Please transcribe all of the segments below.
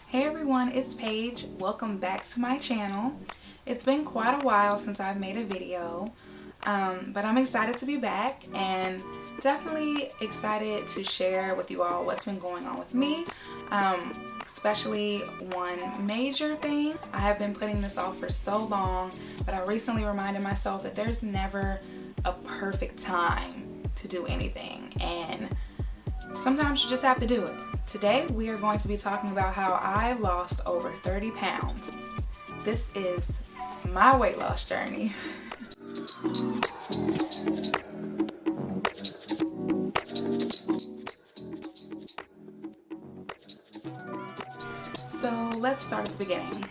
Hey everyone, it's Paige. Welcome back to my channel. It's been quite a while since I've made a video, but I'm excited to be back and definitely excited to share with you all what's been going on with me, especially one major thing. I have been putting this off for so long, but I recently reminded myself that there's never a perfect time to do anything, and sometimes you just have to do it. Today we are going to be talking about how I lost over 30 pounds. This is my weight loss journey. So let's start at the beginning.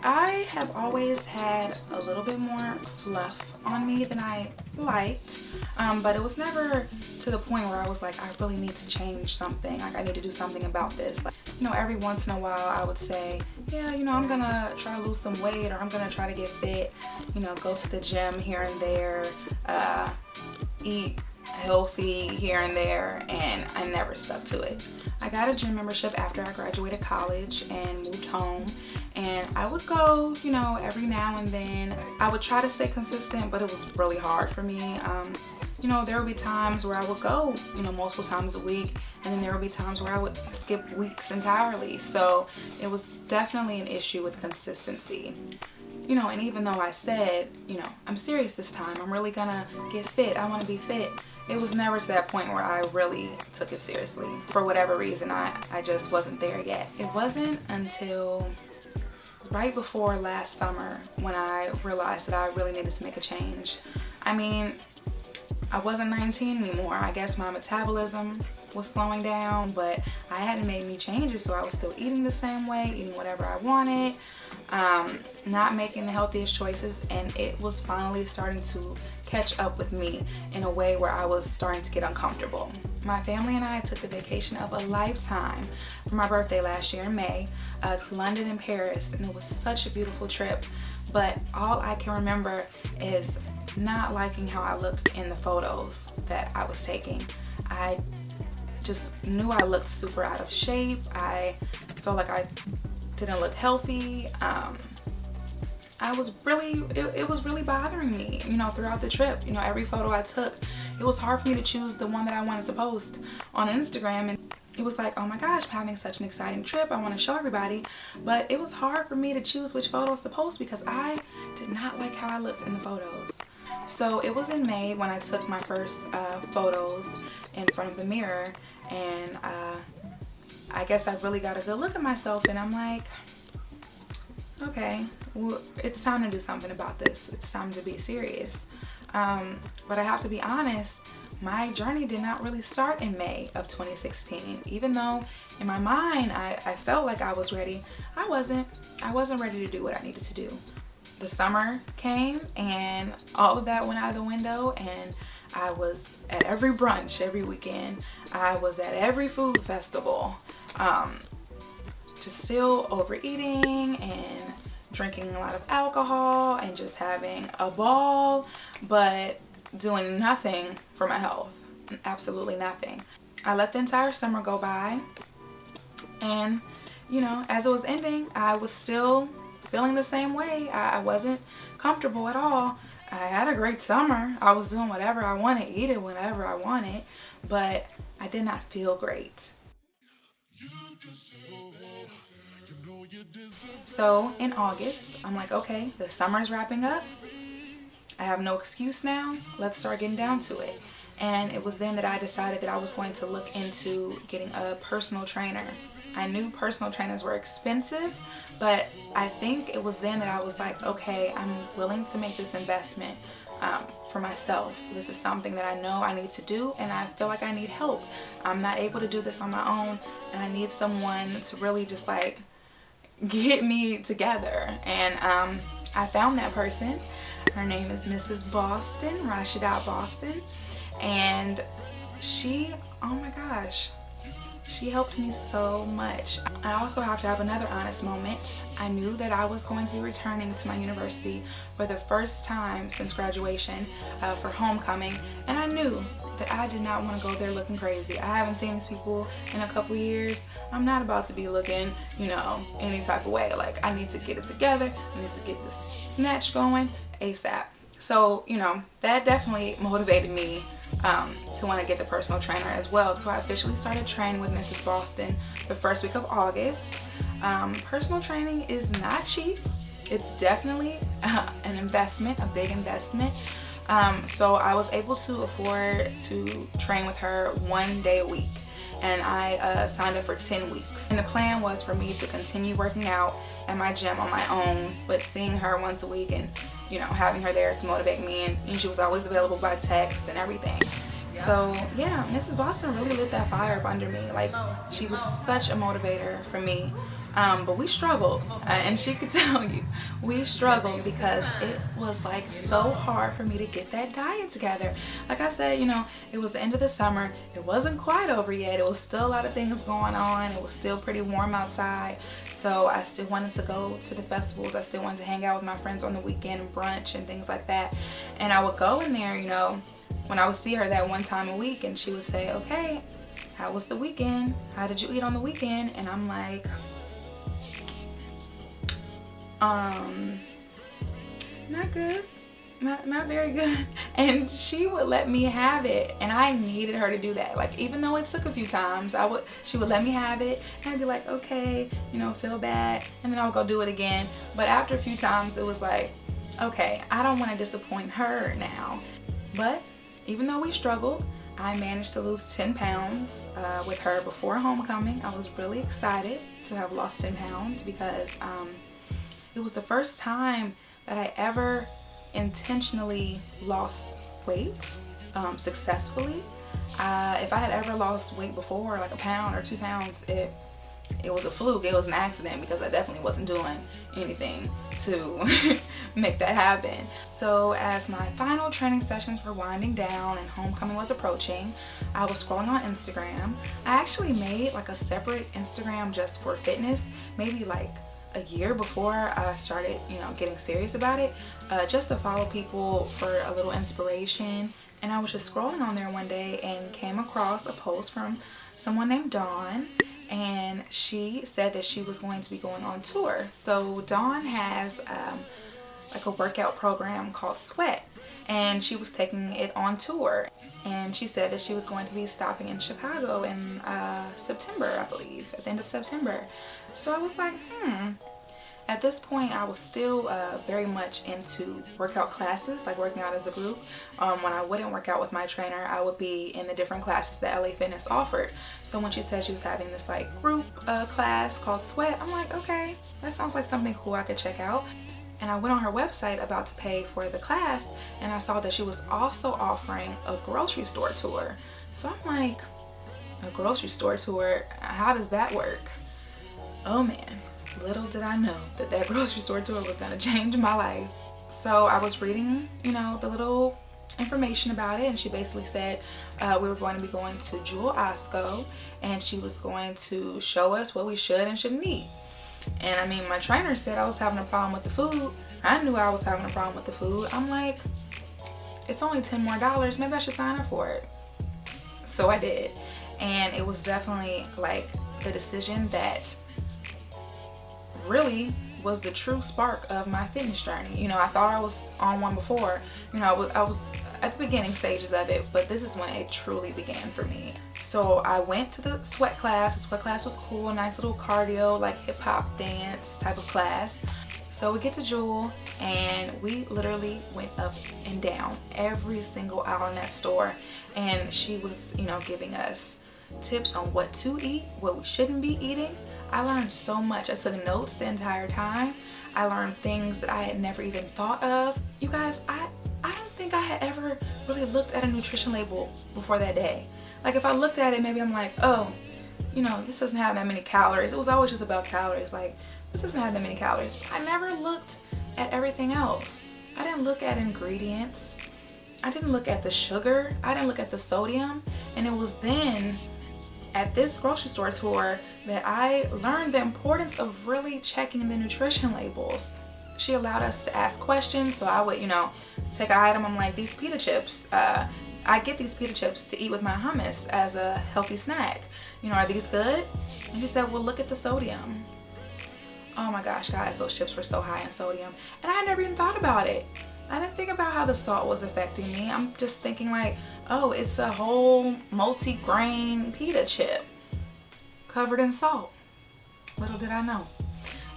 I have always had a little bit more fluff on me than I liked, but it was never to the point where I was like, I really need to change something. Like, I need to do something about this. Like, every once in a while I would say, yeah, I'm gonna try to lose some weight, or I'm gonna try to get fit, go to the gym here and there, eat healthy here and there, and I never stuck to it. I got a gym membership after I graduated college and moved home, and I would go, every now and then. I would try to stay consistent, but it was really hard for me. There would be times where I would go, multiple times a week, and then there would be times where I would skip weeks entirely. So it was definitely an issue with consistency. And even though I said, I'm serious this time, I'm really gonna get fit, I wanna be fit, it was never to that point where I really took it seriously. For whatever reason, I just wasn't there yet. It wasn't until right before last summer when I realized that I really needed to make a change. I mean, I wasn't 19 anymore. I guess my metabolism was slowing down, but I hadn't made any changes, so I was still eating the same way, eating whatever I wanted, not making the healthiest choices, and it was finally starting to catch up with me in a way where I was starting to get uncomfortable. My family and I took the vacation of a lifetime for my birthday last year in May to London and Paris, and it was such a beautiful trip, but all I can remember is not liking how I looked in the photos that I was taking. I just knew I looked super out of shape. I felt like I didn't look healthy. It was really bothering me, throughout the trip. Every photo I took, it was hard for me to choose the one that I wanted to post on Instagram, and it was like, oh my gosh, I'm having such an exciting trip, I want to show everybody, but it was hard for me to choose which photos to post because I did not like how I looked in the photos. So it was in May when I took my first photos in front of the mirror, and I guess I really got a good look at myself, and I'm like, okay, well, it's time to do something about this. It's time to be serious. But I have to be honest, my journey did not really start in May of 2016. Even though in my mind I felt like I was ready, I wasn't ready to do what I needed to do. The summer came and all of that went out of the window, and I was at every brunch every weekend. I was at every food festival, just still overeating and drinking a lot of alcohol and just having a ball, but doing nothing for my health. Absolutely nothing. I let the entire summer go by, and as it was ending, I was still feeling the same way. I wasn't comfortable at all. I had a great summer. I was doing whatever I wanted, eating whatever I wanted, but I did not feel great. So in August, I'm like, okay, the summer's wrapping up. I have no excuse now. Let's start getting down to it. And it was then that I decided that I was going to look into getting a personal trainer. I knew personal trainers were expensive, but I think it was then that I was like, okay, I'm willing to make this investment for myself. This is something that I know I need to do, and I feel like I need help. I'm not able to do this on my own, and I need someone to really just like get me together. And I found that person. Her name is Mrs. Boston, Rashida Boston, and she, oh my gosh, she helped me so much. I also have to have another honest moment. I knew that I was going to be returning to my university for the first time since graduation for homecoming, and I knew that I did not want to go there looking crazy. I haven't seen these people in a couple years. I'm not about to be looking, you know, any type of way. Like, I need to get it together. I need to get this snatch going ASAP. So, you know, that definitely motivated me to want to get the personal trainer as well. So I officially started training with Mrs. Boston the first week of August. Personal training is not cheap. It's definitely an investment, a big investment. So I was able to afford to train with her 1 day a week, and I signed up for 10 weeks. And the plan was for me to continue working out at my gym on my own, but seeing her once a week and, you know, having her there to motivate me, and she was always available by text and everything. So yeah, Mrs. Boston really lit that fire up under me. Like, she was such a motivator for me. But we struggled, and she could tell you, we struggled because it was like so hard for me to get that diet together. Like I said, you know, it was the end of the summer. It wasn't quite over yet. It was still a lot of things going on. It was still pretty warm outside. So I still wanted to go to the festivals. I still wanted to hang out with my friends on the weekend and brunch and things like that. And I would go in there, you know, when I would see her that one time a week, and she would say, okay, how was the weekend? How did you eat on the weekend? And I'm like, not good, not very good. And she would let me have it, and I needed her to do that. Like, even though it took a few times, she would let me have it, and I'd be like, okay, you know, feel bad, and then I would go do it again. But after a few times, it was like, okay, I don't want to disappoint her now. But even though we struggled, I managed to lose 10 pounds with her before homecoming. I was really excited to have lost 10 pounds because it was the first time that I ever intentionally lost weight successfully. If I had ever lost weight before, like a pound or 2 pounds, it was a fluke. It was an accident, because I definitely wasn't doing anything to make that happen. So as my final training sessions were winding down and homecoming was approaching, I was scrolling on Instagram. I actually made like a separate Instagram just for fitness, maybe like a year before I started, you know, getting serious about it, just to follow people for a little inspiration. And I was just scrolling on there one day and came across a post from someone named Dawn, and she said that she was going to be going on tour. So Dawn has like a workout program called Sweat, and she was taking it on tour, and she said that she was going to be stopping in Chicago in September, I believe, at the end of September. So I was like, At this point, I was still very much into workout classes, like working out as a group. When I wouldn't work out with my trainer, I would be in the different classes that LA Fitness offered. So when she said she was having this like group class called Sweat, I'm like, okay, that sounds like something cool I could check out. And I went on her website about to pay for the class, and I saw that she was also offering a grocery store tour. So I'm like, a grocery store tour? How does that work? Oh man, little did I know that that grocery store tour was gonna change my life. So I was reading, you know, the little information about it, and she basically said we were going to be going to Jewel Osco, and she was going to show us what we should and shouldn't eat. And I mean, my trainer said I was having a problem with the food. I knew I was having a problem with the food. I'm like, it's only $10 more. Maybe I should sign up for it. So I did. And it was definitely like the decision that really was the true spark of my fitness journey. You know, I thought I was on one before. You know, I was at the beginning stages of it, but this is when it truly began for me. So I went to the sweat class. The sweat class was cool, a nice little cardio, like hip hop dance type of class. So we get to Jewel, and we literally went up and down every single aisle in that store, and she was, you know, giving us tips on what to eat, what we shouldn't be eating. I learned so much. I took notes the entire time. I learned things that I had never even thought of. You guys, I don't think I had ever really looked at a nutrition label before that day. Like, if I looked at it, maybe I'm like, oh, you know, this doesn't have that many calories. It was always just about calories. Like, this doesn't have that many calories. But I never looked at everything else. I didn't look at ingredients. I didn't look at the sugar. I didn't look at the sodium. And it was then at this grocery store tour that I learned the importance of really checking the nutrition labels. She allowed us to ask questions, so I would, you know, take an item. I'm like, these pita chips, I get these pita chips to eat with my hummus as a healthy snack. You know, are these good? And she said, well, look at the sodium. Oh my gosh, guys, those chips were so high in sodium. And I never even thought about it. I didn't think about how the salt was affecting me. I'm just thinking like, oh, it's a whole multi-grain pita chip covered in salt. Little did I know.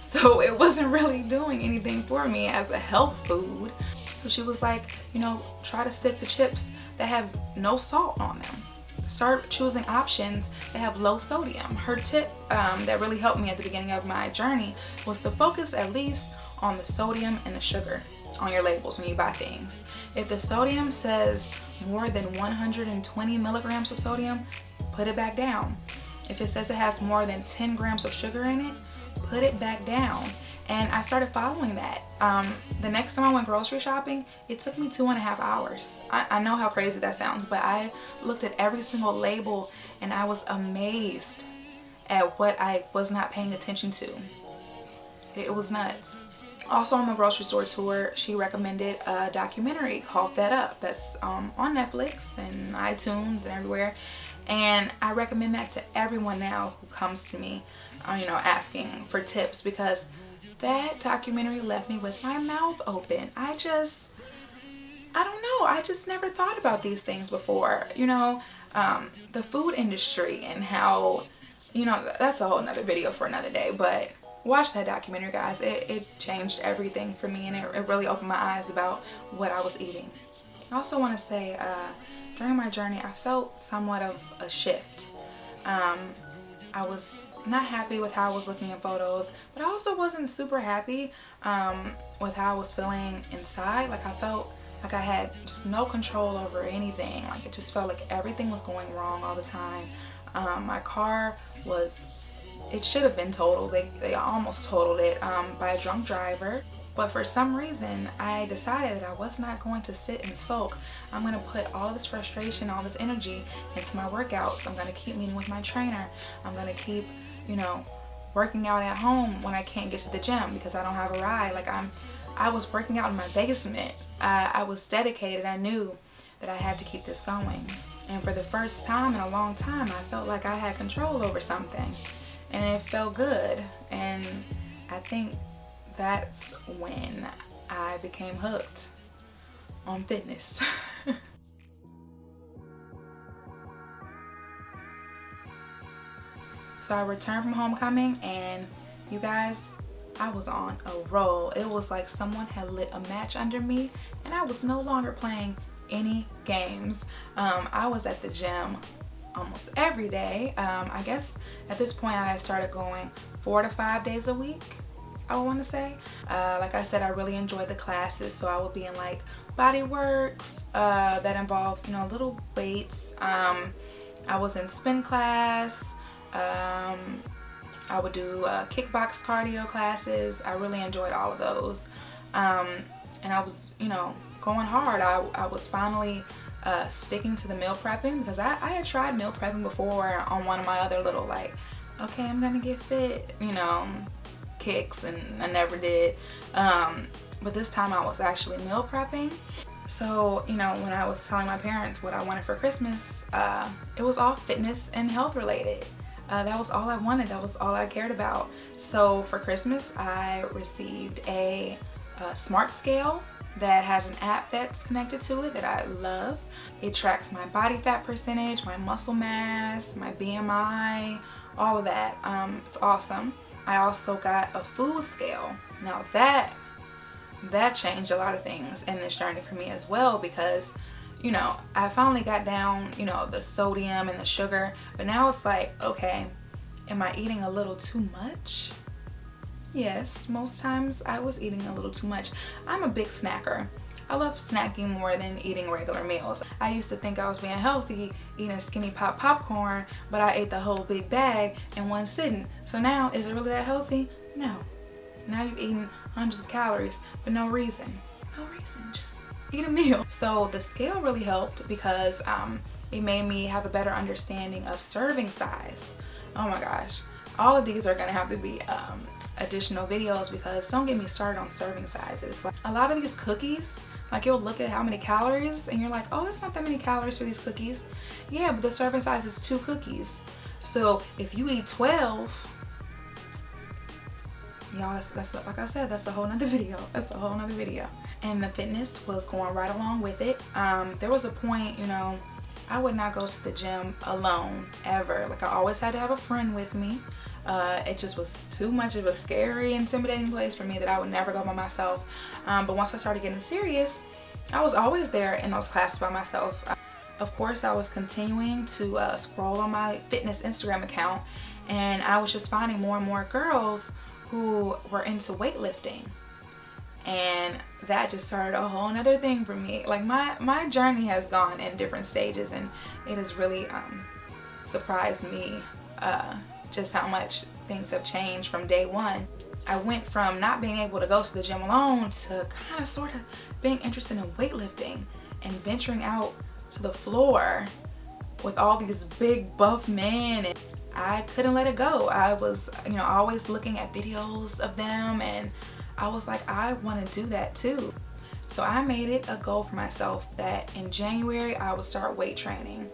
So it wasn't really doing anything for me as a health food. So she was like, you know, try to stick to chips that have no salt on them. Start choosing options that have low sodium. Her tip that really helped me at the beginning of my journey was to focus at least on the sodium and the sugar on your labels when you buy things. If the sodium says more than 120 milligrams of sodium, put it back down. If it says it has more than 10 grams of sugar in it, put it back down. And I started following that. The next time I went grocery shopping, it took me 2.5 hours. I know how crazy that sounds, but I looked at every single label and I was amazed at what I was not paying attention to. It was nuts. Also on the grocery store tour, she recommended a documentary called Fed Up that's on Netflix and iTunes and everywhere. And I recommend that to everyone now who comes to me, you know, asking for tips, because that documentary left me with my mouth open. I don't know, I just never thought about these things before. You know, the food industry and how, you know, that's a whole nother video for another day, but watch that documentary, guys. It changed everything for me, and it really opened my eyes about what I was eating. I also want to say, during my journey, I felt somewhat of a shift. I was not happy with how I was looking at photos, but I also wasn't super happy with how I was feeling inside. Like I felt like I had just no control over anything. Like it just felt like everything was going wrong all the time. My car was, it should have been totaled. They almost totaled it by a drunk driver. But for some reason, I decided that I was not going to sit and sulk. I'm going to put all this frustration, all this energy into my workouts. I'm going to keep meeting with my trainer. I'm going to keep, you know, working out at home when I can't get to the gym because I don't have a ride. Like I was working out in my basement. I was dedicated. I knew that I had to keep this going. And for the first time in a long time, I felt like I had control over something. And it felt good. And I think that's when I became hooked on fitness. So I returned from homecoming, and you guys, I was on a roll. It was like someone had lit a match under me, and I was no longer playing any games. I was at the gym almost every day. I guess at this point I started going 4 to 5 days a week, I want to say. Like I said, I really enjoyed the classes, so I would be in like body works that involved, you know, little weights. I was in spin class. I would do kickbox cardio classes. I really enjoyed all of those. And I was, you know, going hard. I was finally sticking to the meal prepping, because I had tried meal prepping before on one of my other little like, okay, I'm gonna get fit, you know, kicks, and I never did. But this time I was actually meal prepping. So, you know, when I was telling my parents what I wanted for Christmas, it was all fitness and health related. That was all I wanted. That was all I cared about. So for Christmas, I received a smart scale that has an app that's connected to it that I love. It tracks my body fat percentage, my muscle mass, my BMI, all of that. It's awesome. I also got a food scale. Now that changed a lot of things in this journey for me as well, because, you know, I finally got down, you know, the sodium and the sugar, but now it's like, okay, am I eating a little too much? Yes, most times I was eating a little too much. I'm a big snacker. I love snacking more than eating regular meals. I used to think I was being healthy eating skinny pop popcorn, but I ate the whole big bag in one sitting. So now, is it really that healthy? No. Now you've eaten hundreds of calories for no reason. No reason, just eat a meal. So the scale really helped because it made me have a better understanding of serving size. Oh my gosh. All of these are gonna have to be additional videos, because don't get me started on serving sizes. Like a lot of these cookies, Like, you'll look at how many calories and you're like, oh, it's not that many calories for these cookies. Yeah, but the serving size is 2 cookies. So if you eat 12, y'all, that's like I said, that's a whole nother video. That's a whole nother video. And the fitness was going right along with it. There was a point, you know, I would not go to the gym alone ever. Like, I always had to have a friend with me. It just was too much of a scary, intimidating place for me that I would never go by myself. But once I started getting serious, I was always there in those classes by myself. Of course, I was continuing to scroll on my fitness Instagram account, and I was just finding more and more girls who were into weightlifting. And that just started a whole nother thing for me. Like, my journey has gone in different stages, and it has really surprised me just how much things have changed from day one. I went from not being able to go to the gym alone to kind of sort of being interested in weightlifting and venturing out to the floor with all these big buff men, and I couldn't let it go. I was, you know, always looking at videos of them, and I was like, I want to do that too. So I made it a goal for myself that in January I would start weight training.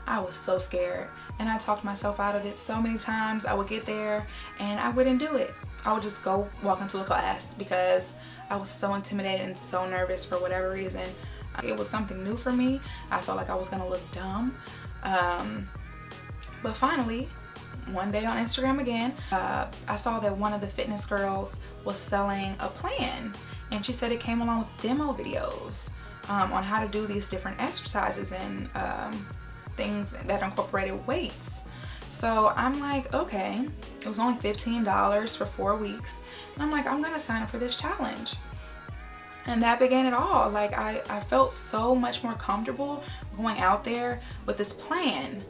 I was so scared, and I talked myself out of it so many times. I would get there and I wouldn't do it. I would just go walk into a class because I was so intimidated and so nervous for whatever reason. It was something new for me. I felt like I was gonna look dumb. But finally, one day on Instagram again, I saw that one of the fitness girls was selling a plan, and she said it came along with demo videos on how to do these different exercises and things that incorporated weights. So I'm like, okay, it was only $15 for 4 weeks, and I'm like, I'm gonna sign up for this challenge. And that began it all. Like, I felt so much more comfortable going out there with this plan.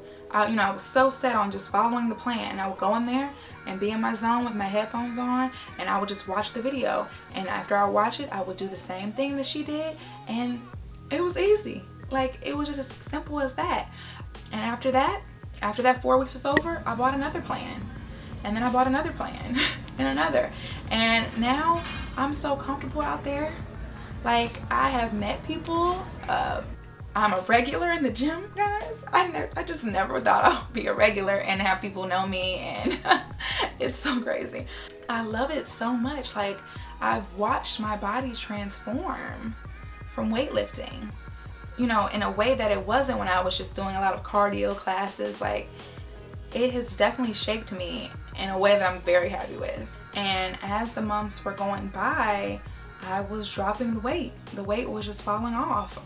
You know, I was so set on just following the plan. I would go in there and be in my zone with my headphones on, and I would just watch the video. And after I watch it, I would do the same thing that she did, and it was easy. Like, it was just as simple as that. And after that 4 weeks was over, I bought another plan. And then I bought another plan and another. And now I'm so comfortable out there. Like, I have met people. I'm a regular in the gym, guys. I just never thought I would be a regular and have people know me, and it's so crazy. I love it so much. Like, I've watched my body transform from weightlifting, you know, in a way that it wasn't when I was just doing a lot of cardio classes. Like, it has definitely shaped me in a way that I'm very happy with. And as the months were going by, I was dropping the weight. The weight was just falling off.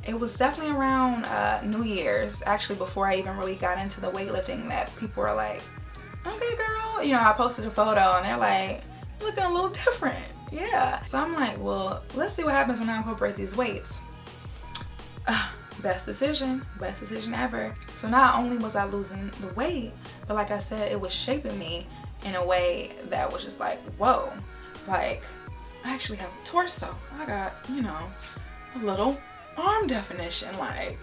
It was definitely around New Year's, actually, before I even really got into the weightlifting, that people were like, okay, girl. You know, I posted a photo and they're like, looking a little different. Yeah. So I'm like, well, let's see what happens when I incorporate these weights. Best decision ever. So not only was I losing the weight, but like I said, it was shaping me in a way that was just like, whoa. Like, I actually have a torso. I got, you know, a little arm definition. Like,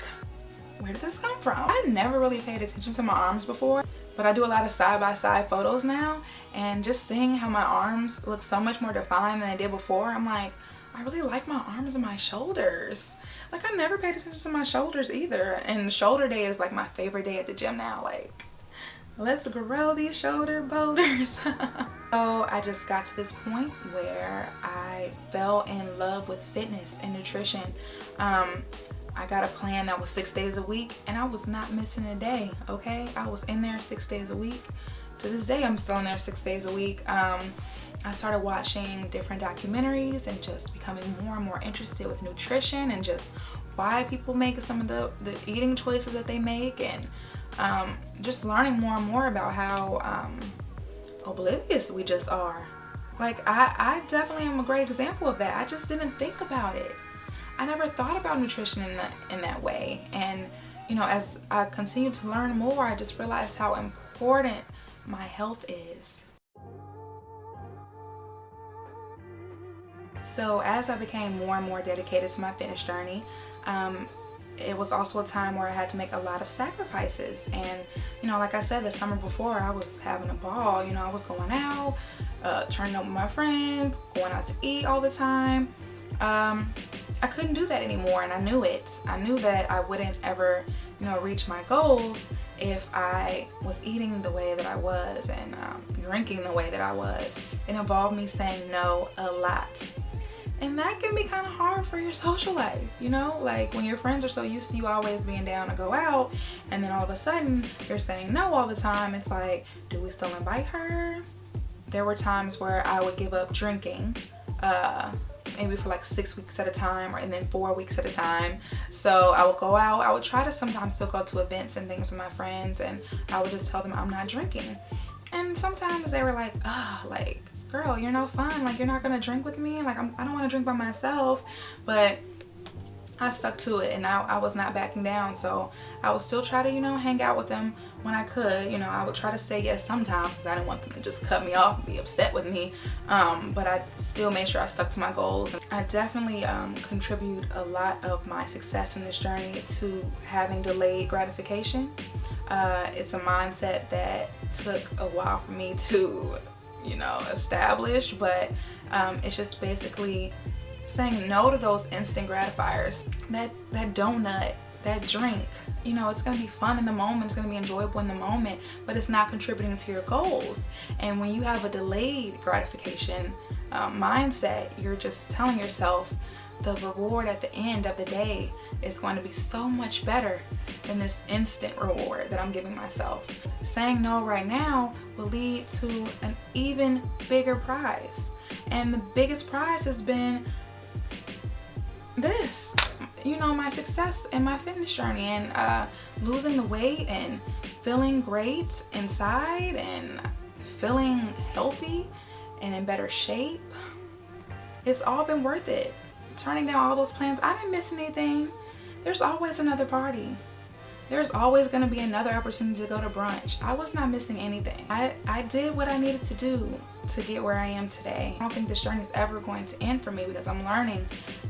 where did this come from? I never really paid attention to my arms before, but I do a lot of side-by-side photos now, and just seeing how my arms look so much more defined than they did before, I'm like, I really like my arms and my shoulders. Like, I never paid attention to my shoulders either, and shoulder day is like my favorite day at the gym now. Like, let's grow these shoulder boulders. So I just got to this point where I fell in love with fitness and nutrition. I got a plan that was 6 days a week, and I was not missing a day, okay? I was in there 6 days a week. To this day, I'm still in there 6 days a week. I started watching different documentaries and just becoming more and more interested with nutrition and just why people make some of the eating choices that they make, and just learning more and more about how oblivious we just are. Like, I definitely am a great example of that. I just didn't think about it. I never thought about nutrition in that way. And, you know, as I continued to learn more, I just realized how important my health is. So as I became more and more dedicated to my fitness journey, it was also a time where I had to make a lot of sacrifices. And, you know, like I said, the summer before, I was having a ball. You know, I was going out, turning up with my friends, going out to eat all the time. I couldn't do that anymore, and I knew it. I knew that I wouldn't ever, you know, reach my goals if I was eating the way that I was and drinking the way that I was. It involved me saying no a lot. And that can be kind of hard for your social life, you know? Like when your friends are so used to you always being down to go out, and then all of a sudden you're saying no all the time. It's like, do we still invite her? There were times where I would give up drinking, maybe for like 6 weeks at a time, and then 4 weeks at a time. So I would go out. I would try to sometimes still go to events and things with my friends, and I would just tell them I'm not drinking. And sometimes they were like, oh, like, girl, you're no fun. Like, you're not gonna drink with me. Like, I don't want to drink by myself. But I stuck to it, and I was not backing down. So I would still try to, you know, hang out with them when I could. You know, I would try to say yes sometimes because I didn't want them to just cut me off and be upset with me. But I still made sure I stuck to my goals. I definitely contribute a lot of my success in this journey to having delayed gratification. It's a mindset that took a while for me to, you know, establish, but it's just basically saying no to those instant gratifiers. That donut, that drink, you know, it's gonna be fun in the moment, it's gonna be enjoyable in the moment, but it's not contributing to your goals. And when you have a delayed gratification mindset, you're just telling yourself the reward at the end of the day is going to be so much better than this instant reward that I'm giving myself. Saying no right now will lead to an even bigger prize. And the biggest prize has been this, you know, my success in my fitness journey, and losing the weight and feeling great inside and feeling healthy and in better shape. It's all been worth it. Turning down all those plans, I didn't miss anything. There's always another party. There's always going to be another opportunity to go to brunch. I was not missing anything. I did what I needed to do to get where I am today. I don't think this journey is ever going to end for me because I'm learning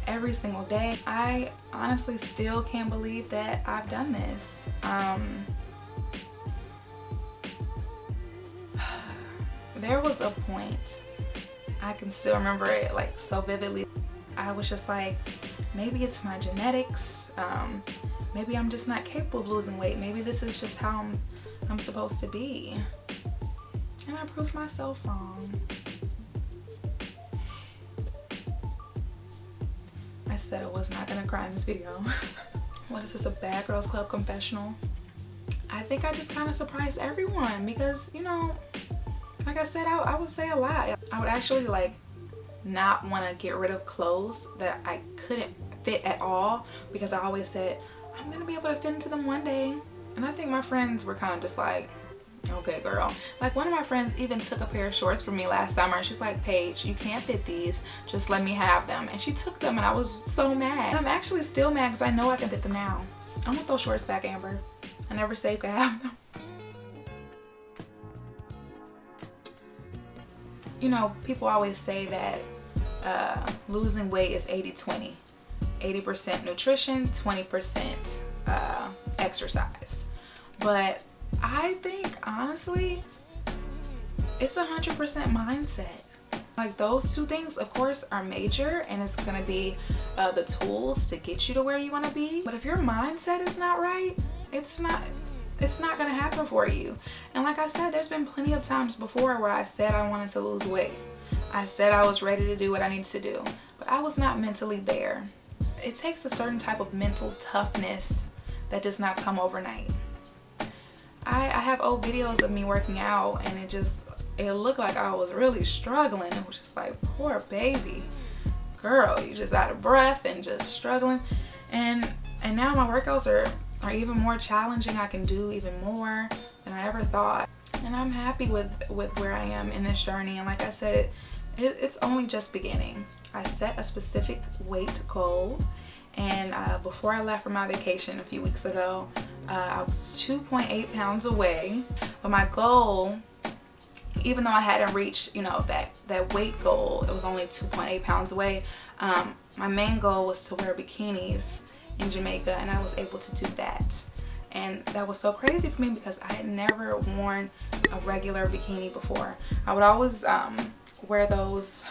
every single day. I honestly still can't believe that I've done this. There was a point, I can still remember it like so vividly. I was just like, maybe it's my genetics. Maybe I'm just not capable of losing weight. Maybe this is just how I'm supposed to be. And I proved myself wrong. I said I was not gonna cry in this video. What is this, a Bad Girls Club confessional? I think I just kind of surprised everyone because, you know, like I said, I would say a lot. I would actually like not want to get rid of clothes that I couldn't fit at all because I always said I'm gonna be able to fit into them one day. And I think my friends were kind of just like, okay girl. Like one of my friends even took a pair of shorts from me last summer. She's like, Paige, you can't fit these, just let me have them. And she took them and I was so mad. And I'm actually still mad because I know I can fit them now. I want those shorts back, Amber. I never said you could have them. You know, people always say that losing weight is 80-20. 80% nutrition, 20% exercise. But I think honestly, it's 100% mindset. Like those two things, of course, are major, and it's gonna be the tools to get you to where you want to be. But if your mindset is not right, it's not gonna happen for you. And like I said, there's been plenty of times before where I said I wanted to lose weight. I said I was ready to do what I needed to do, but I was not mentally there. It takes a certain type of mental toughness that does not come overnight. I have old videos of me working out, and it looked like I was really struggling. It was just like, poor baby girl, you just out of breath and just struggling. And now my workouts are even more challenging. I can do even more than I ever thought. And I'm happy with where I am in this journey. And like I said, it's only just beginning. I set a specific weight goal, and before I left for my vacation a few weeks ago, I was 2.8 pounds away. But my goal, even though I hadn't reached, you know, that weight goal, it was only 2.8 pounds away. My main goal was to wear bikinis in Jamaica, and I was able to do that. And that was so crazy for me because I had never worn a regular bikini before. I would always wear those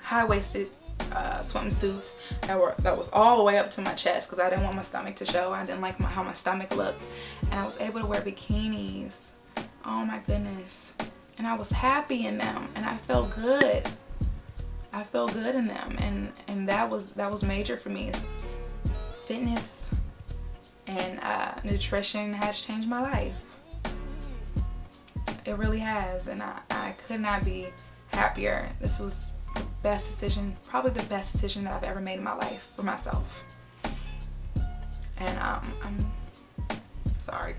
high-waisted swimsuits that was all the way up to my chest because I didn't want my stomach to show. I didn't like how my stomach looked, and I was able to wear bikinis. Oh my goodness. And I was happy in them, and I felt good. I felt good in them, and that was major for me. Fitness and nutrition has changed my life. It really has, and I could not be happier. This was the best decision, probably the best decision that I've ever made in my life for myself. And I'm sorry.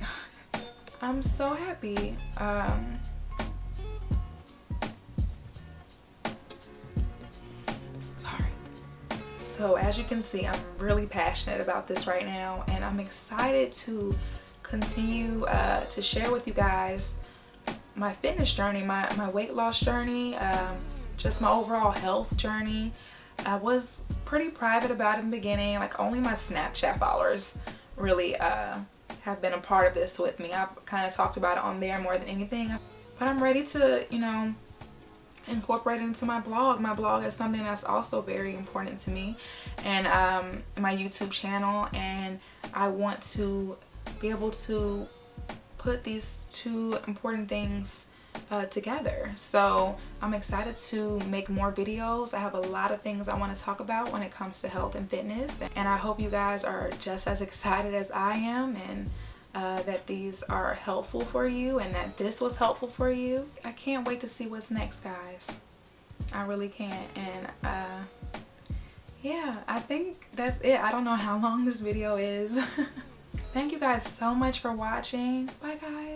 I'm so happy. So as you can see, I'm really passionate about this right now, and I'm excited to continue to share with you guys my fitness journey, my weight loss journey, just my overall health journey. I was pretty private about it in the beginning, like only my Snapchat followers really have been a part of this with me. I've kind of talked about it on there more than anything, but I'm ready to, you know, incorporate it into my blog. My blog is something that's also very important to me, and my YouTube channel, and I want to be able to put these two important things together. So I'm excited to make more videos. I have a lot of things I want to talk about when it comes to health and fitness, and I hope you guys are just as excited as I am, and that these are helpful for you, and that this was helpful for you. I can't wait to see what's next, guys. I really can't. And yeah, I think that's it. I don't know how long this video is. Thank you guys so much for watching. Bye, guys.